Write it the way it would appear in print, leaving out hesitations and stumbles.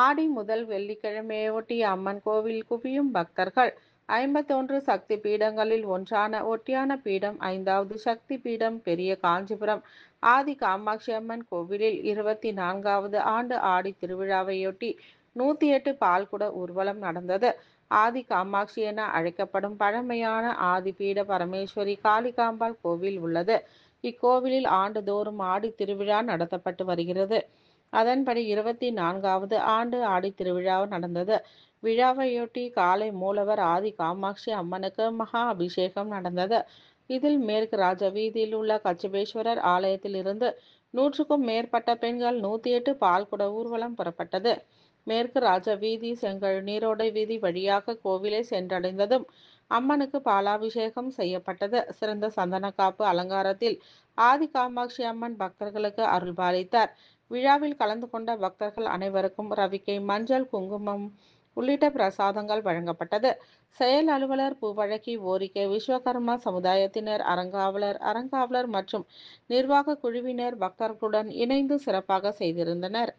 ஆடி முதல் வெள்ளிக்கிழமையொட்டி அம்மன் கோவில் குவியும் பக்தர்கள். 51 சக்தி பீடங்களில் ஒன்றான ஒட்டியான பீடம் 5வது சக்தி பீடம் பெரிய காஞ்சிபுரம் ஆதி காமாட்சி அம்மன் கோவிலில் 24வது ஆண்டு ஆடி திருவிழாவையொட்டி 108 பால்குட ஊர்வலம் நடந்தது. ஆதி காமாட்சி என அழைக்கப்படும் பழமையான ஆதிபீட பரமேஸ்வரி காளிகாம்பாள் கோவில் உள்ளது. இக்கோவிலில் ஆண்டுதோறும் ஆடி திருவிழா நடத்தப்பட்டு வருகிறது. அதன்படி 24வது ஆண்டு ஆடி திருவிழா நடந்தது. விழாவையொட்டி காலை மூலவர் ஆதி காமாட்சி அம்மனுக்கு மகா அபிஷேகம் நடந்தது. இதில் மேற்கு ராஜ வீதியில் உள்ள கச்சபேஸ்வரர் ஆலயத்தில் இருந்து 100க்கும் மேற்பட்ட பெண்கள் 108 பால்குட ஊர்வலம் புறப்பட்டது. மேற்கு ராஜ வீதி செங்கல் நீரோடை வீதி வழியாக கோவிலை சென்றடைந்ததும் அம்மனுக்கு பாலாபிஷேகம் செய்யப்பட்டது. சிறந்த சந்தனக்காப்பு அலங்காரத்தில் ஆதி காமாட்சி அம்மன் பக்தர்களுக்கு அருள்பாலித்தார். விழாவில் கலந்து கொண்ட பக்தர்கள் அனைவருக்கும் ரவிக்கை, மஞ்சள், குங்குமம் உள்ளிட்ட பிரசாதங்கள் வழங்கப்பட்டது. செயல் அலுவலர் பூவழகி, ஓரிக்கை விஸ்வகர்மா சமுதாயத்தினர், அறங்காவலர் மற்றும் நிர்வாக குழுவினர் பக்தர்களுடன் இணைந்து சிறப்பாக செய்திருந்தனர்.